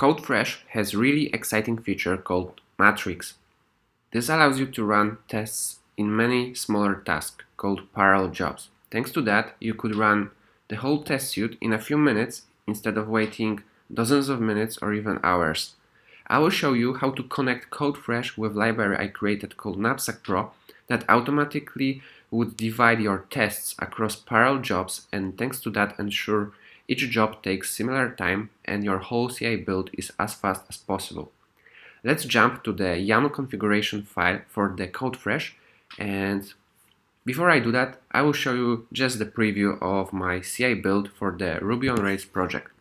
Codefresh has a really exciting feature called Matrix. This allows you to run tests in many smaller tasks called parallel jobs. Thanks to that, you could run the whole test suite in a few minutes instead of waiting dozens of minutes or even hours. I will show you how to connect Codefresh with library I created called Knapsack Pro that automatically would divide your tests across parallel jobs, and thanks to that ensure each job takes similar time and your whole CI build is as fast as possible. Let's jump to the YAML configuration file for the Codefresh, and before I do that, I will show you just the preview of my CI build for the Ruby on Rails project.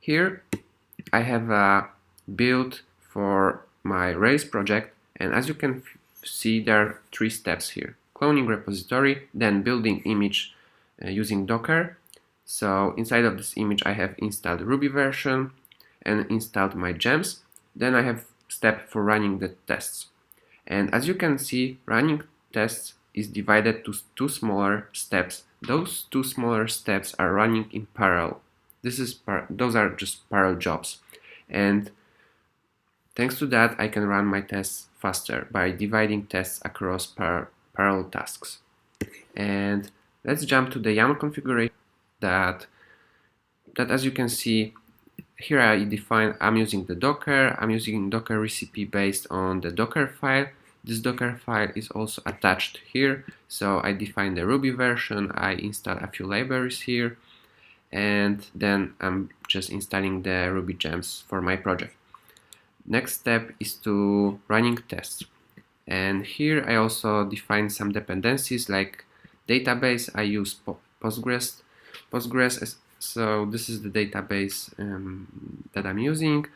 Here I have a build for my Rails project, and as you can see, there are three steps here: cloning repository, then building image using Docker. So inside of this image I have installed Ruby version and installed my gems. Then I have step for running the tests. And as you can see, running tests is divided to two smaller steps. Those two smaller steps are running in parallel. Those are just parallel jobs. And thanks to that, I can run my tests faster by dividing tests across parallel tasks. And let's jump to the YAML configuration that as you can see, here I'm using the Docker. I'm using Docker recipe based on the Dockerfile. This Dockerfile is also attached here. So I define the Ruby version. I install a few libraries here. And then I'm just installing the Ruby gems for my project. Next step is to running tests. And here I also define some dependencies like database. I use Postgres. So this is the database that I'm using.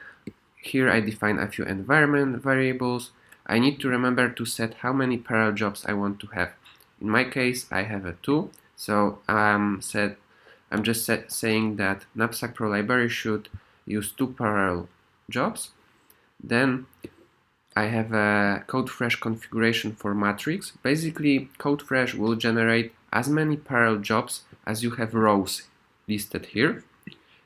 Here I define a few environment variables. I need to remember to set how many parallel jobs I want to have. In my case, I have 2. So I'm just saying that Knapsack Pro library should use 2 parallel jobs. Then I have a Codefresh configuration for Matrix. Basically, Codefresh will generate as many parallel jobs as you have rows listed here.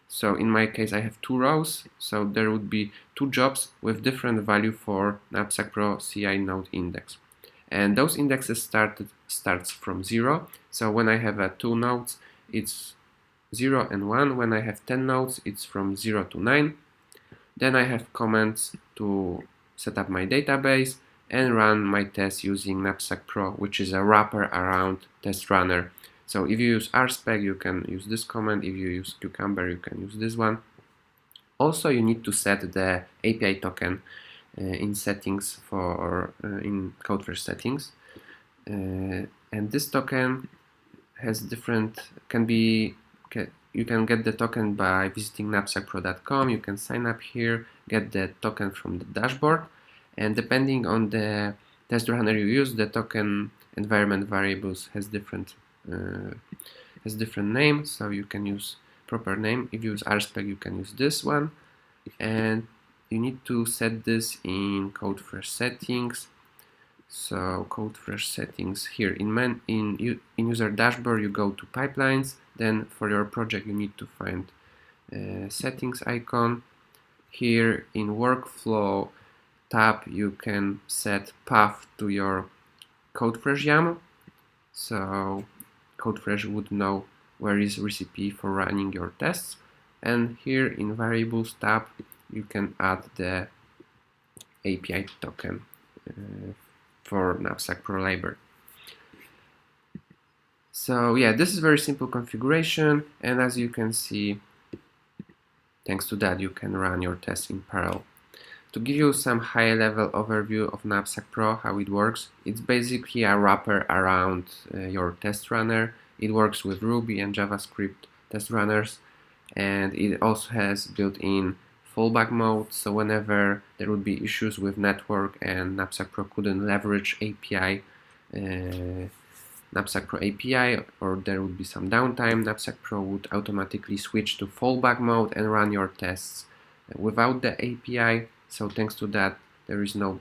So in my case I have 2 rows, so there would be 2 jobs with different value for Knapsack Pro CI node index. And those indexes starts from 0. So when I have 2 nodes, it's 0 and 1. When I have 10 nodes, it's from 0 to 9. Then I have commands to set up my database and run my tests using Knapsack Pro, which is a wrapper around test runner. So if you use RSpec, you can use this command. If you use Cucumber, you can use this one. Also, you need to set the API token in settings in Codefresh settings. And this token has different, you can get the token by visiting knapsackpro.com. You can sign up here, get the token from the dashboard, and depending on the test runner you use, the token environment variables has different name, so you can use proper name. If you use RSpec, you can use this one, and you need to set this in Codefresh settings. So Codefresh settings here in user dashboard, you go to pipelines. Then for your project you need to find settings icon. Here in workflow tab you can set path to your Codefresh YAML. So Codefresh would know where is recipe for running your tests. And here in variables tab you can add the API token for Knapsack Pro library. So yeah, this is very simple configuration, and as you can see, thanks to that you can run your tests in parallel. To give you some high-level overview of Knapsack Pro, how it works, it's basically a wrapper around your test runner. It works with Ruby and JavaScript test runners, and it also has built-in fallback mode, so whenever there would be issues with network and Knapsack Pro couldn't leverage Knapsack Pro API, or there would be some downtime, Knapsack Pro would automatically switch to fallback mode and run your tests without the API. So thanks to that, there is no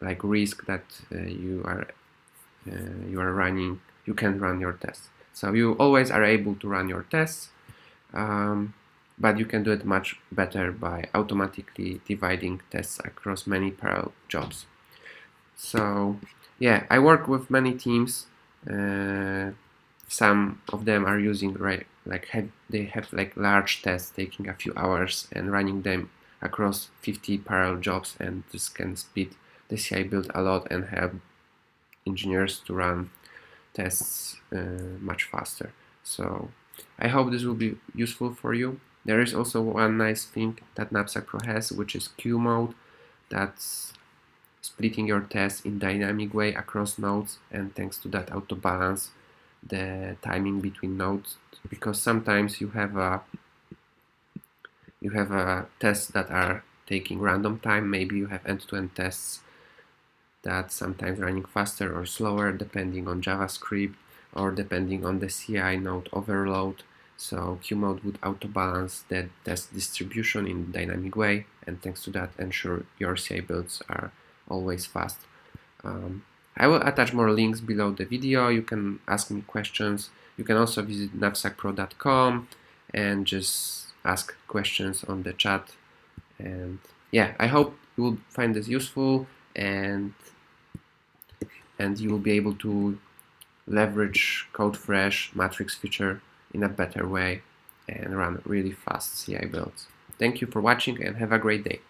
risk that you can run your tests. So you always are able to run your tests. but you can do it much better by automatically dividing tests across many parallel jobs. So yeah, I work with many teams. Some of them are using they have like large tests taking a few hours and running them across 50 parallel jobs, and this can speed the CI build a lot and help engineers to run tests much faster. So I hope this will be useful for you. There is also one nice thing that Knapsack Pro has, which is Queue Mode. That's splitting your tests in dynamic way across nodes, and thanks to that auto balance the timing between nodes, because sometimes you have a tests that are taking random time. Maybe you have end-to-end tests that sometimes running faster or slower depending on JavaScript or depending on the CI node overload. So Queue Mode would auto balance that test distribution in a dynamic way, and thanks to that ensure your CI builds are always fast. I will attach more links below the video. You can ask me questions. You can also visit knapsackpro.com and just ask questions on the chat. And yeah, I hope you will find this useful, and you will be able to leverage Codefresh Matrix feature in a better way and run really fast CI builds. Thank you for watching and have a great day.